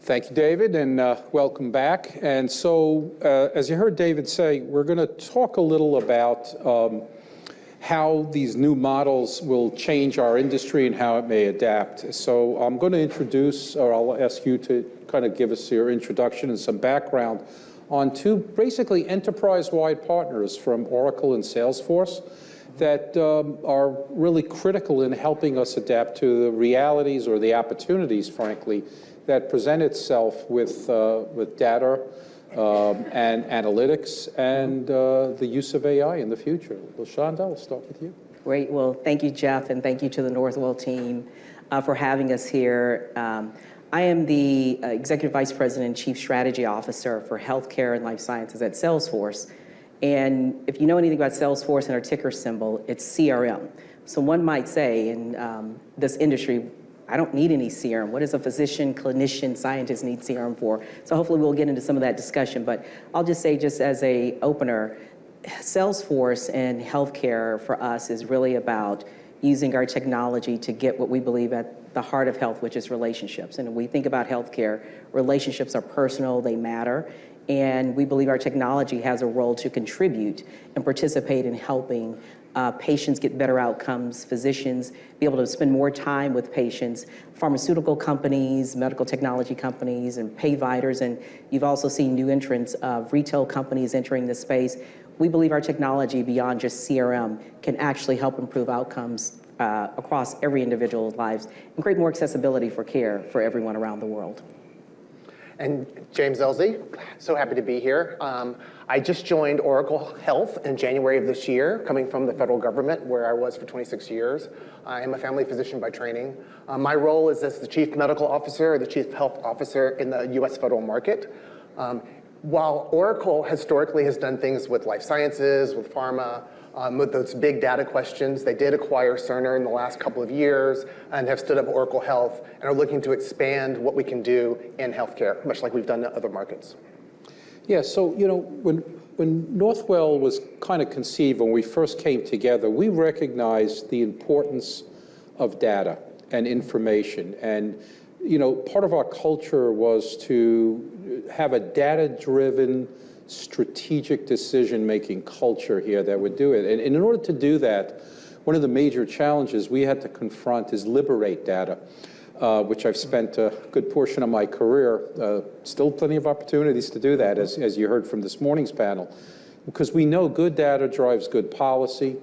Thank you, David, and welcome back. And so, as you heard David say, we're going to talk a little about how these new models will change our industry and how it may adapt. So I'm going to introduce, or I'll ask you to kind of give us your introduction and some background on two basically enterprise-wide partners from Oracle and Salesforce that are really critical in helping us adapt to the realities or the opportunities, frankly, that present itself with data and analytics and the use of AI in the future. LaShonda, I'll start with you. Great. Well, thank you, Jeff, and thank you to the Northwell team for having us here. I am the Executive Vice President and Chief Strategy Officer for Healthcare and Life Sciences at Salesforce. And if you know anything about Salesforce and our ticker symbol, it's CRM. So one might say in this industry, I don't need any CRM. What does a physician, clinician, scientist need CRM for? So hopefully we'll get into some of that discussion. But I'll just say, just as a opener, Salesforce and healthcare for us is really about using our technology to get what we believe at the heart of health, which is relationships. And when we think about healthcare, relationships are personal, they matter. And we believe our technology has a role to contribute and participate in helping patients get better outcomes, physicians be able to spend more time with patients, pharmaceutical companies, medical technology companies, and payviders. And you've also seen new entrants of retail companies entering this space. We believe our technology, beyond just CRM, can actually help improve outcomes across every individual's lives and create more accessibility for care for everyone around the world. And James Ellzy, so happy to be here. I just joined Oracle Health in January of this year, coming from the federal government, where I was for 26 years. I am a family physician by training. My role is as the Chief Medical Officer or the Chief Health Officer in the US federal market. While Oracle historically has done things with life sciences, with pharma, with those big data questions, they did acquire Cerner in the last couple of years and have stood up Oracle Health and are looking to expand what we can do in healthcare, much like we've done in other markets. Yeah, so, you know, when Northwell was kind of conceived, when we first came together, we recognized the importance of data and information. And, you know, part of our culture was to have a data-driven, strategic decision-making culture here that would do it. And in order to do that, one of the major challenges we had to confront is liberate data, which I've spent a good portion of my career, still plenty of opportunities to do that, as you heard from this morning's panel, because we know good data drives good policy,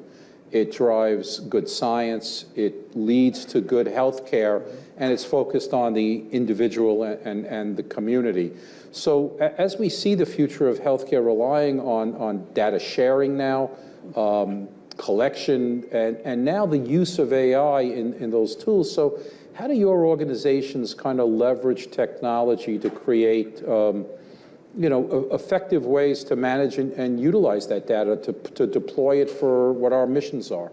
it drives good science, it leads to good health care, and it's focused on the individual and the community. So as we see the future of healthcare relying on data sharing now, collection, and now the use of AI in those tools, so how do your organizations kind of leverage technology to create you know, effective ways to manage and utilize that data to deploy it for what our missions are?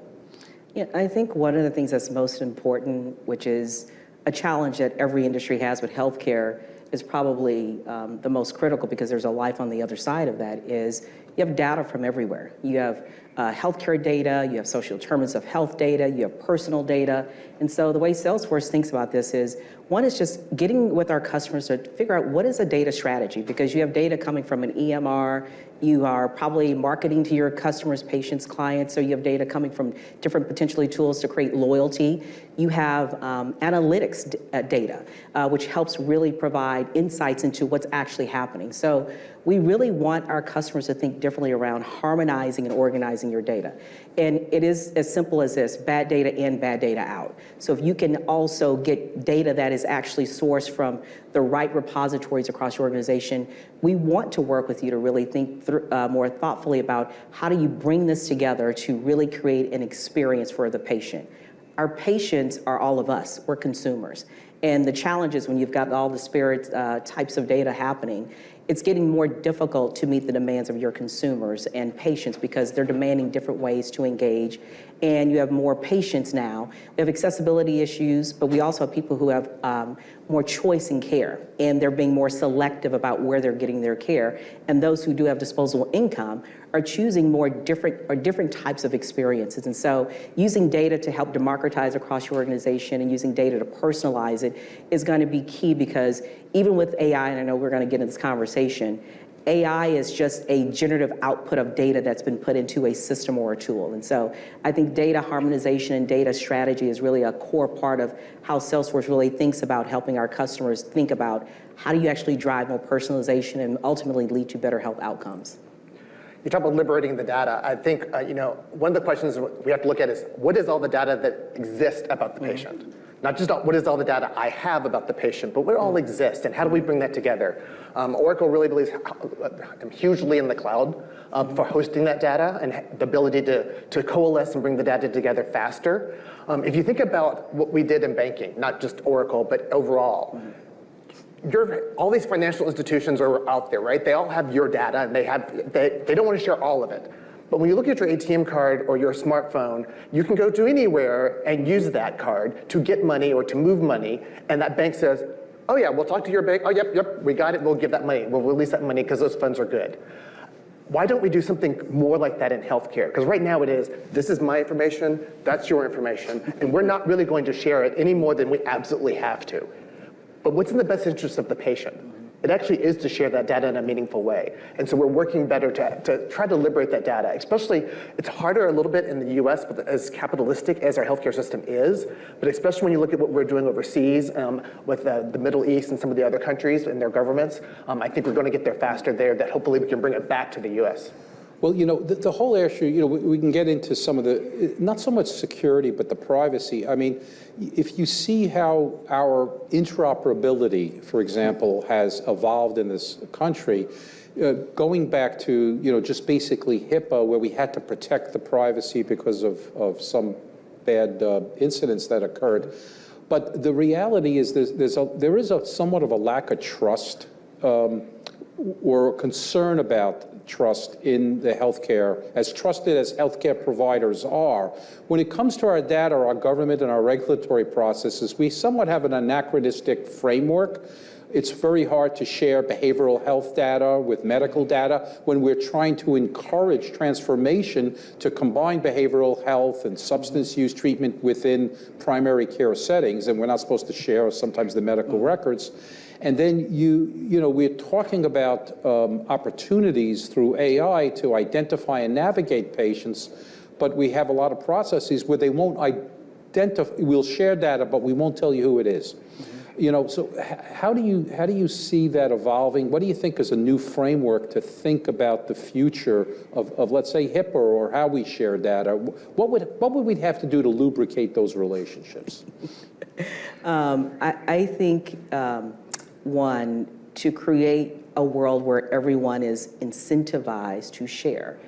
Yeah, I think one of the things that's most important, which is a challenge that every industry has with healthcare, is probably the most critical, because there's a life on the other side of that, is you have data from everywhere. You have healthcare data, you have social determinants of health data, you have personal data. And so the way Salesforce thinks about this is, one is just getting with our customers to figure out what is a data strategy, because you have data coming from an EMR, you are probably marketing to your customers, patients, clients, so you have data coming from different potentially tools to create loyalty. You have analytics data, which helps really provide insights into what's actually happening. So we really want our customers to think differently around harmonizing and organizing your data. And it is as simple as this: bad data in, bad data out. So if you can also get data that is actually sourced from the right repositories across your organization, we want to work with you to really think more thoughtfully about how do you bring this together to really create an experience for the patient. Our patients are all of us. We're consumers. And the challenge is when you've got all the disparate types of data happening, it's getting more difficult to meet the demands of your consumers and patients, because they're demanding different ways to engage. And you have more patients now. We have accessibility issues, but we also have people who have more choice in care, and they're being more selective about where they're getting their care. And those who do have disposable income are choosing more different types of experiences. And so using data to help democratize across your organization and using data to personalize it, is going to be key, because even with AI, and I know we're going to get into this conversation, AI is just a generative output of data that's been put into a system or a tool. And so I think data harmonization and data strategy is really a core part of how Salesforce really thinks about helping our customers think about how do you actually drive more personalization and ultimately lead to better health outcomes. You talk about liberating the data. I think one of the questions we have to look at is, what is all the data that exists about the patient? Not just what is all the data I have about the patient, but what all exists, and how do we bring that together? Oracle really believes hugely in the cloud for hosting that data and the ability to coalesce and bring the data together faster. If you think about what we did in banking, not just Oracle, but overall, all these financial institutions are out there, right? They all have your data, and they don't want to share all of it. But when you look at your ATM card or your smartphone, you can go to anywhere and use that card to get money or to move money, and that bank says, oh yeah, we'll talk to your bank. Oh, yep, we got it. We'll give that money. We'll release that money because those funds are good. Why don't we do something more like that in healthcare? Because right now it is, this is my information, that's your information, and we're not really going to share it any more than we absolutely have to. But what's in the best interest of the patient? It actually is to share that data in a meaningful way. And so we're working better to try to liberate that data. Especially, it's harder a little bit in the US, but as capitalistic as our healthcare system is, but especially when you look at what we're doing overseas with the Middle East and some of the other countries and their governments, I think we're going to get there faster there, that hopefully we can bring it back to the US. Well, the whole issue, we can get into some of the, not so much security, but the privacy. I mean, if you see how our interoperability, for example, has evolved in this country, going back to, just basically HIPAA, where we had to protect the privacy because of some bad incidents that occurred. But the reality is there is somewhat of a lack of trust or concern about trust in the healthcare, as trusted as healthcare providers are. When it comes to our data, our government, and our regulatory processes, we somewhat have an anachronistic framework. It's very hard to share behavioral health data with medical data when we're trying to encourage transformation to combine behavioral health and substance use treatment within primary care settings, and we're not supposed to share sometimes the medical records. And then we're talking about opportunities through AI to identify and navigate patients, but we have a lot of processes where they won't identify. We'll share data, but we won't tell you who it is. So how do you see that evolving? What do you think is a new framework to think about the future of let's say HIPAA or how we share data? What would we have to do to lubricate those relationships? I think. One, to create a world where everyone is incentivized to share.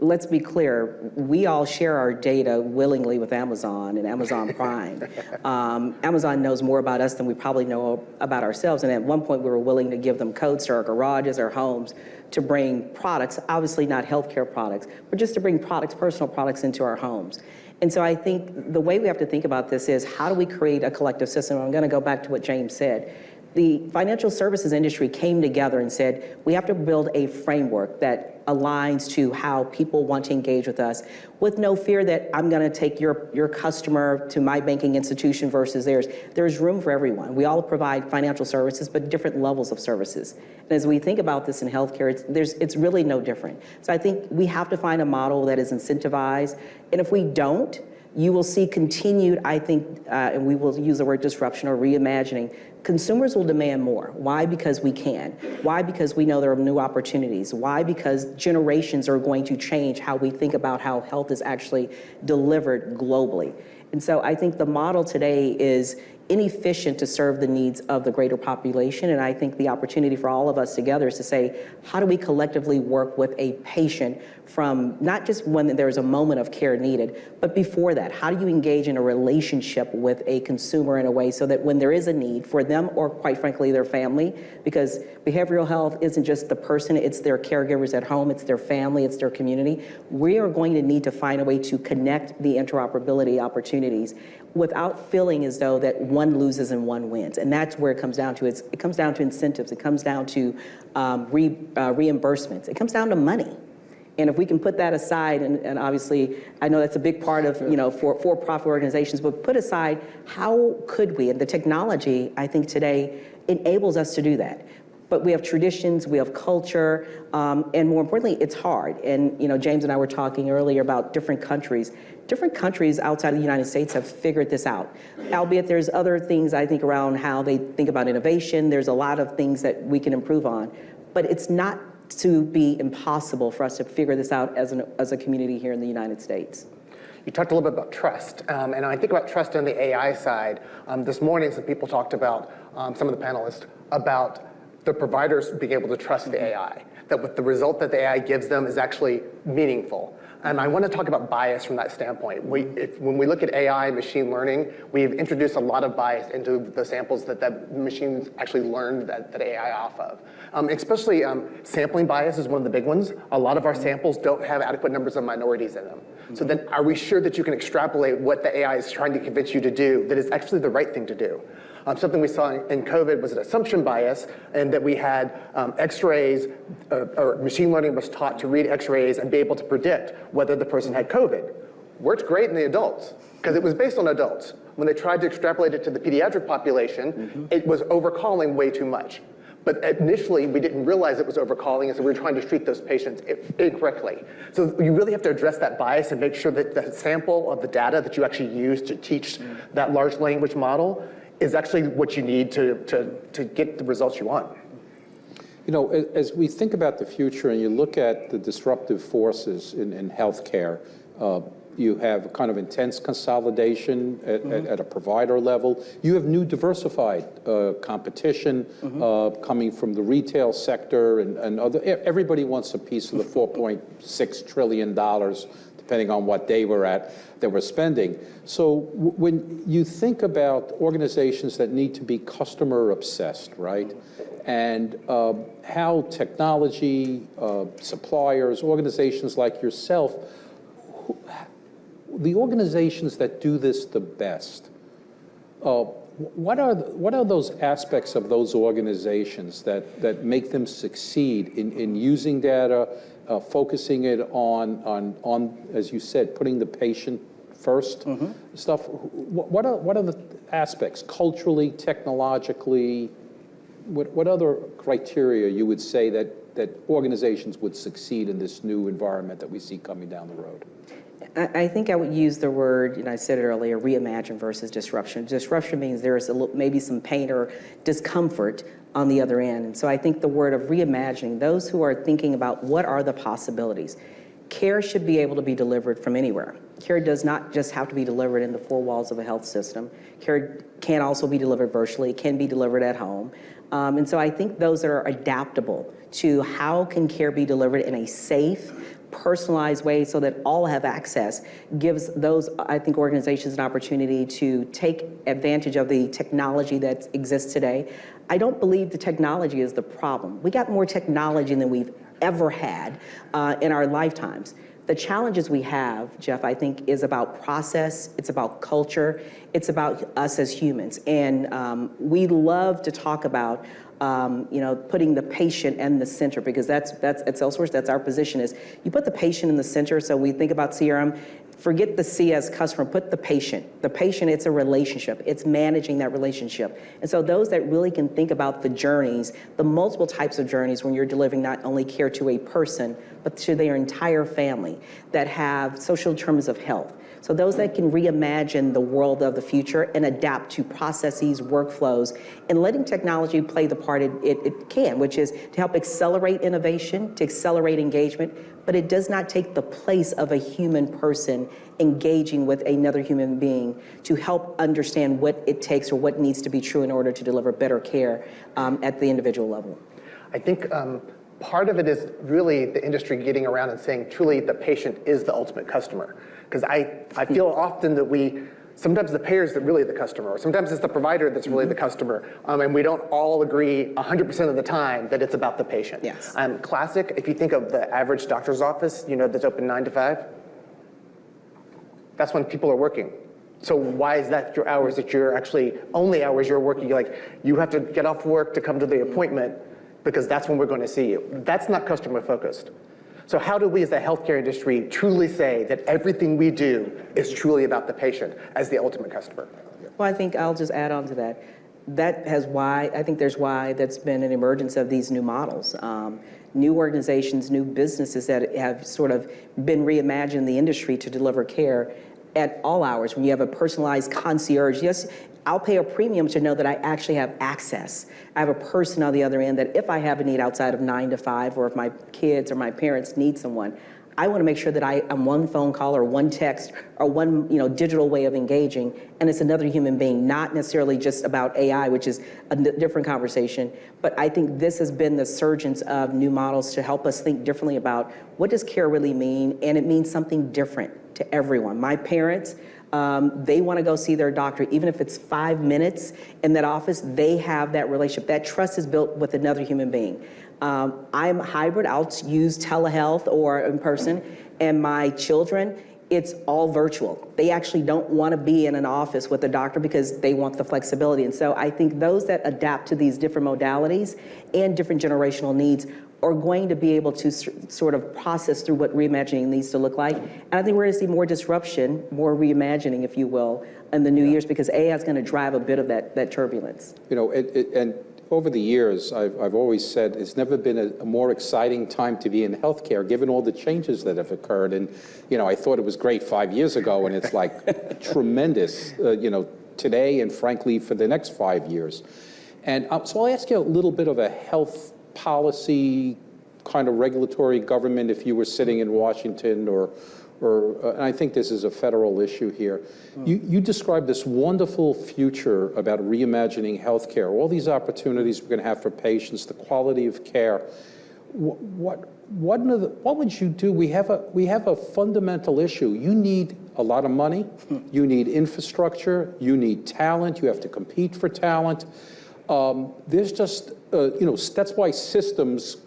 Let's be clear, we all share our data willingly with Amazon and Amazon Prime. Amazon knows more about us than we probably know about ourselves, and at one point we were willing to give them codes to our garages, our homes, to bring products, obviously not healthcare products, but just to bring products, personal products into our homes. And so I think the way we have to think about this is, how do we create a collective system? I'm going to go back to what James said. The financial services industry came together and said, we have to build a framework that aligns to how people want to engage with us, with no fear that I'm going to take your customer to my banking institution versus theirs. There's room for everyone. We all provide financial services, but different levels of services. And as we think about this in healthcare, it's really no different. So I think we have to find a model that is incentivized. And if we don't, you will see continued, I think, and we will use the word disruption or reimagining. Consumers will demand more. Why? Because we can. Why? Because we know there are new opportunities. Why? Because generations are going to change how we think about how health is actually delivered globally. And so I think the model today is inefficient to serve the needs of the greater population. And I think the opportunity for all of us together is to say, how do we collectively work with a patient from not just when there's a moment of care needed, but before that? How do you engage in a relationship with a consumer in a way so that when there is a need for them, or quite frankly, their family, because behavioral health isn't just the person, it's their caregivers at home, it's their family, it's their community. We are going to need to find a way to connect the interoperability opportunities without feeling as though that one loses and one wins. And that's where it comes down to. It comes down to incentives. It comes down to reimbursements. It comes down to money. And if we can put that aside, and obviously, I know that's a big part of, for-profit organizations, but put aside, how could we? And the technology, I think today, enables us to do that. But we have traditions, we have culture, and more importantly, it's hard. And James and I were talking earlier about different countries. Different countries outside of the United States have figured this out, albeit there's other things I think around how they think about innovation. There's a lot of things that we can improve on, but it's not to be impossible for us to figure this out as a community here in the United States. You talked a little bit about trust, and I think about trust on the AI side. This morning, some people talked about, some of the panelists, about the providers being able to trust the AI, that with the result that the AI gives them is actually meaningful. And I want to talk about bias from that standpoint. When we look at AI and machine learning, we've introduced a lot of bias into the samples that the machines actually learned that AI off of. Especially sampling bias is one of the big ones. A lot of our samples don't have adequate numbers of minorities in them. So then are we sure that you can extrapolate what the AI is trying to convince you to do that is actually the right thing to do? Something we saw in COVID was an assumption bias, and that we had x-rays, or machine learning was taught to read x-rays and be able to predict whether the person had COVID. Worked great in the adults, because it was based on adults. When they tried to extrapolate it to the pediatric population, it was overcalling way too much. But initially, we didn't realize it was overcalling, and so we were trying to treat those patients incorrectly. So you really have to address that bias and make sure that the sample of the data that you actually use to teach that large language model is actually what you need to get the results you want. As we think about the future and you look at the disruptive forces in healthcare, you have kind of intense consolidation at a provider level. You have new diversified competition coming from the retail sector and other. Everybody wants a piece of the $4.6 trillion, depending on what day we're at, that we're spending. So when you think about organizations that need to be customer obsessed, right? And how technology, suppliers, organizations like yourself, the organizations that do this the best, what are those aspects of those organizations that make them succeed in using data, focusing it on, as you said, putting the patient first stuff? What are the aspects, culturally, technologically? What other criteria you would say that organizations would succeed in this new environment that we see coming down the road? I think I would use the word, I said it earlier, reimagine versus disruption. Disruption means there is maybe some pain or discomfort on the other end. And so I think the word of reimagining, those who are thinking about what are the possibilities. Care should be able to be delivered from anywhere. Care does not just have to be delivered in the four walls of a health system. Care can also be delivered virtually, it can be delivered at home. And so I think those that are adaptable to how can care be delivered in a safe, personalized way so that all have access gives those, I think, organizations an opportunity to take advantage of the technology that exists today. I don't believe the technology is the problem. We got more technology than we've ever had in our lifetimes. The challenges we have, Jeff, I think, is about process, it's about culture, it's about us as humans. And we love to talk about putting the patient in the center, because that's at Salesforce, that's our position, is you put the patient in the center. So we think about CRM, forget the C as customer, put the patient. The patient, it's a relationship. It's managing that relationship. And so those that really can think about the journeys, the multiple types of journeys when you're delivering not only care to a person, but to their entire family that have social determinants of health. So those that can reimagine the world of the future and adapt to processes, workflows, and letting technology play the part it can, which is to help accelerate innovation, to accelerate engagement, but it does not take the place of a human person engaging with another human being to help understand what it takes or what needs to be true in order to deliver better care at the individual level. I think part of it is really the industry getting around and saying truly the patient is the ultimate customer. Because I feel often that sometimes the payer is really the customer, or sometimes it's the provider that's really the customer, and we don't all agree 100% of the time that it's about the patient. Yes. Classic, if you think of the average doctor's office, that's open 9 to 5, that's when people are working. So why is that your hours that you're actually, only hours you're working? You have to get off work to come to the appointment because that's when we're going to see you. That's not customer focused. So how do we as the healthcare industry truly say that everything we do is truly about the patient as the ultimate customer? Well, I think I'll just add on to that. That's been an emergence of these new models. New organizations, new businesses that have sort of been reimagined the industry to deliver care at all hours. When you have a personalized concierge, yes, I'll pay a premium to know that I actually have access. I have a person on the other end that if I have a need outside of 9 to 5, or if my kids or my parents need someone, I want to make sure that I am one phone call or one text or one digital way of engaging, and it's another human being, not necessarily just about AI, which is a different conversation. But I think this has been the surgence of new models to help us think differently about what does care really mean, and it means something different to everyone. My parents, they want to go see their doctor, even if it's 5 minutes in that office, they have that relationship. That trust is built with another human being. I'm hybrid, I'll use telehealth or in person, and my children, it's all virtual. They actually don't want to be in an office with a doctor because they want the flexibility. And so I think those that adapt to these different modalities and different generational needs are going to be able to sort of process through what reimagining needs to look like. And I think we're going to see more disruption, more reimagining, if you will, in the new years, because AI is going to drive a bit of that turbulence. And over the years, I've always said it's never been a more exciting time to be in healthcare, given all the changes that have occurred. And, I thought it was great 5 years ago, and it's like tremendous, today and frankly for the next 5 years. And so I'll ask you a little bit of a health policy kind of regulatory government if you were sitting in Washington and I think this is a federal issue here. You described this wonderful future about reimagining healthcare, all these opportunities we're going to have for patients, the quality of care. What would you do? We have a fundamental issue. You need a lot of money, you need infrastructure, you need talent, you have to compete for talent. There's just, that's why systems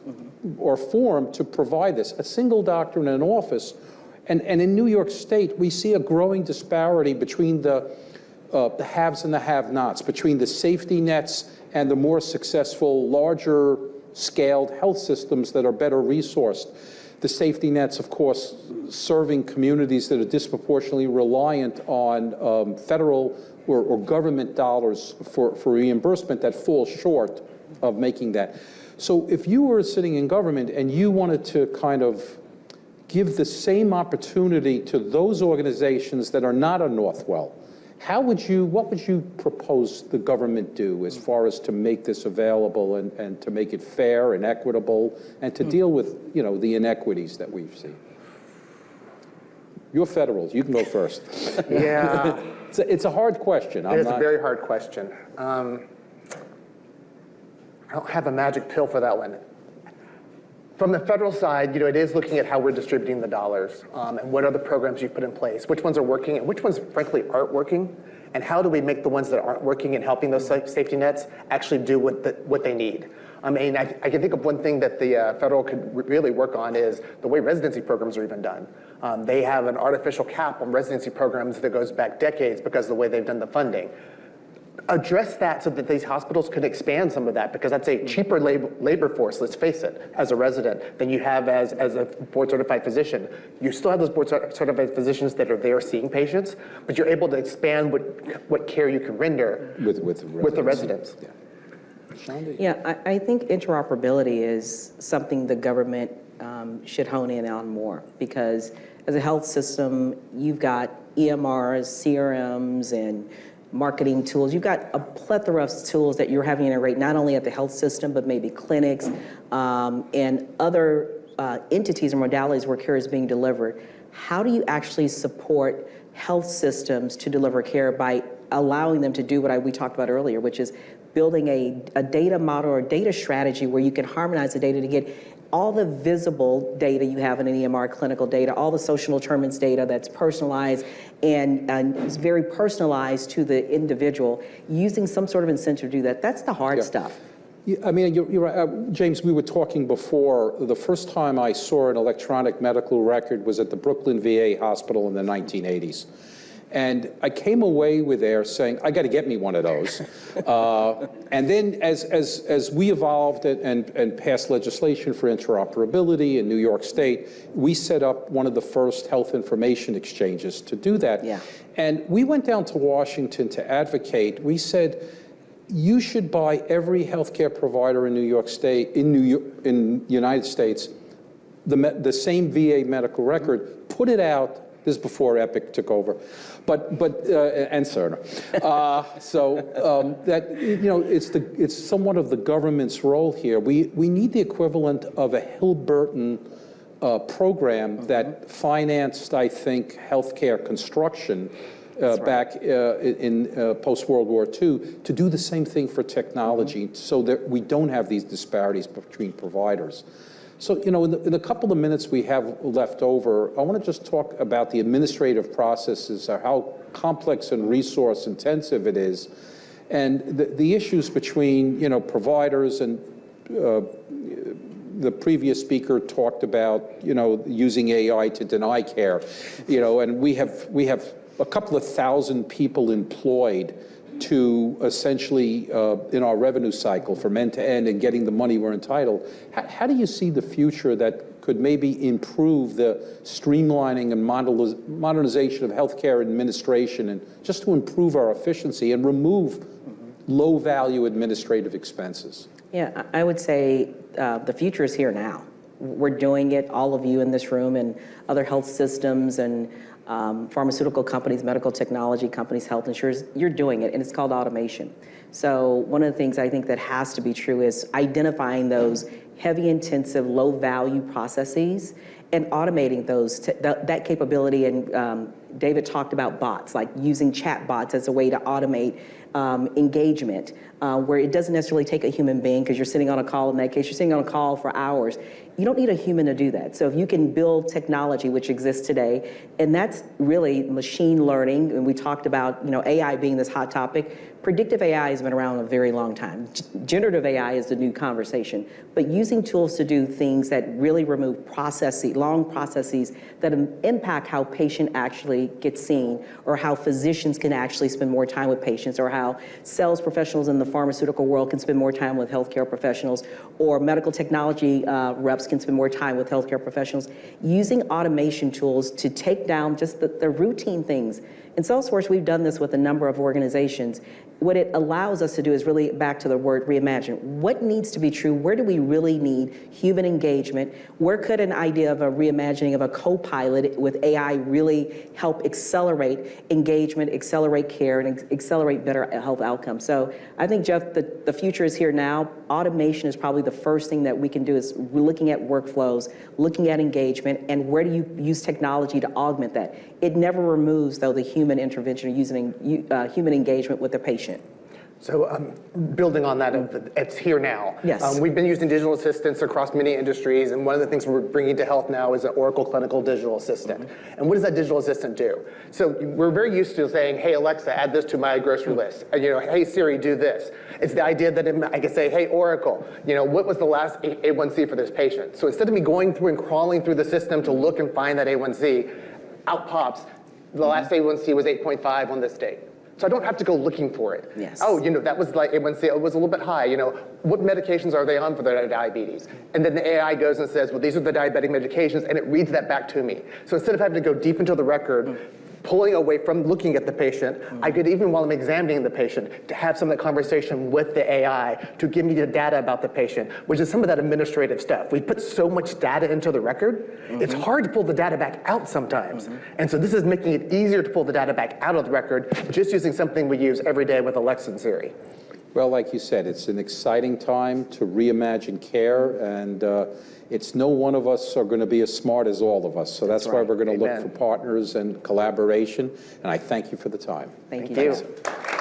are formed to provide this. A single doctor in an office. And in New York State, we see a growing disparity between the haves and the have-nots, between the safety nets and the more successful, larger scaled health systems that are better resourced. The safety nets, of course, serving communities that are disproportionately reliant on federal or government dollars for reimbursement that fall short of making that. So if you were sitting in government and you wanted to kind of give the same opportunity to those organizations that are not a Northwell, what would you propose the government do as far as to make this available and to make it fair and equitable and to deal with, the inequities that we've seen? You're federals, you can go first. Yeah. It's a hard question. It is a very hard question. I don't have a magic pill for that one. From the federal side, it is looking at how we're distributing the dollars and what are the programs you've put in place, which ones are working and which ones, frankly, aren't working, and how do we make the ones that aren't working and helping those safety nets actually do what they need. I mean, I can think of one thing that the federal could really work on is the way residency programs are even done. They have an artificial cap on residency programs that goes back decades because of the way they've done the funding. Address that so that these hospitals can expand some of that, because that's a cheaper labor force, let's face it, as a resident than you have as a board-certified physician. You still have those board-certified physicians that are there seeing patients, but you're able to expand what care you can render with the residents. Yeah. LaShonda? Yeah, I think interoperability is something the government should hone in on more, because as a health system, you've got EMRs, CRMs, and marketing tools. You've got a plethora of tools that you're having to integrate not only at the health system, but maybe clinics and other entities and modalities where care is being delivered. How do you actually support health systems to deliver care by allowing them to do what we talked about earlier, which is building a data model or data strategy where you can harmonize the data to get all the visible data you have in an EMR, clinical data, all the social determinants data that's personalized and is very personalized to the individual, using some sort of incentive to do that. That's the hard stuff. Yeah, I mean, you're right. James, we were talking before. The first time I saw an electronic medical record was at the Brooklyn VA hospital in the 1980s. And I came away with there saying, I got to get me one of those. And then as we evolved and passed legislation for interoperability in New York State, we set up one of the first health information exchanges to do that. Yeah. And we went down to Washington to advocate. We said, you should buy every healthcare provider in New York State, in United States, the same VA medical record, put it out. This is before Epic took over, and Cerner. That it's somewhat of the government's role here. We need the equivalent of a Hill-Burton program that financed, I think, healthcare construction back in post-World War II to do the same thing for technology, so that we don't have these disparities between providers. So, in the couple of minutes we have left over, I want to just talk about the administrative processes, how complex and resource intensive it is, and the issues between, providers and the previous speaker talked about, using AI to deny care, and we have a couple of thousand people employed to essentially, in our revenue cycle from end to end and getting the money we're entitled. How do you see the future that could maybe improve the streamlining and modernization of healthcare administration, and just to improve our efficiency and remove low-value administrative expenses? Yeah, I would say the future is here now. We're doing it, all of you in this room and other health systems and pharmaceutical companies, medical technology companies, health insurers, you're doing it, and it's called automation. So one of the things I think that has to be true is identifying those heavy, intensive, low-value processes and automating those, that capability. And David talked about bots, like using chat bots as a way to automate engagement, where it doesn't necessarily take a human being, because you're sitting on a call. In that case, you're sitting on a call for hours. You don't need a human to do that. So if you can build technology, which exists today, and that's really machine learning, and we talked about AI being this hot topic. Predictive AI has been around a very long time. Generative AI is the new conversation. But using tools to do things that really remove long processes that impact how patient actually gets seen, or how physicians can actually spend more time with patients, or how sales professionals in the pharmaceutical world can spend more time with healthcare professionals, or medical technology reps can spend more time with healthcare professionals. Using automation tools to take down just the routine things. In Salesforce, we've done this with a number of organizations. What it allows us to do is really, back to the word reimagine. What needs to be true? Where do we really need human engagement? Where could an idea of a reimagining of a co-pilot with AI really help accelerate engagement, accelerate care, and accelerate better health outcomes? So I think, Jeff, the future is here now. Automation is probably the first thing that we can do, is looking at workflows, looking at engagement, and where do you use technology to augment that? It never removes, though, the human intervention, or using human engagement with the patient. So building on that, it's here now. Yes. We've been using digital assistants across many industries, and one of the things we're bringing to health now is an Oracle Clinical Digital Assistant. And what does that digital assistant do? So we're very used to saying, hey, Alexa, add this to my grocery list. And, hey, Siri, do this. It's the idea that I can say, hey, Oracle, what was the last A1C for this patient? So instead of me going through and crawling through the system to look and find that A1C, out pops, the last A1C was 8.5 on this date. So I don't have to go looking for it. Yes. Oh, that was like A1C, it was a little bit high. What medications are they on for their diabetes? And then the AI goes and says, well, these are the diabetic medications, and it reads that back to me. So instead of having to go deep into the record, pulling away from looking at the patient, I could, even while I'm examining the patient, to have some of the conversation with the AI to give me the data about the patient, which is some of that administrative stuff. We put so much data into the record, it's hard to pull the data back out sometimes. And so this is making it easier to pull the data back out of the record, just using something we use every day with Alexa and Siri. Well, like you said, it's an exciting time to reimagine care, and it's no one of us are going to be as smart as all of us. So that's why we're going to look for partners and collaboration, and I thank you for the time. Thank you. Thank you.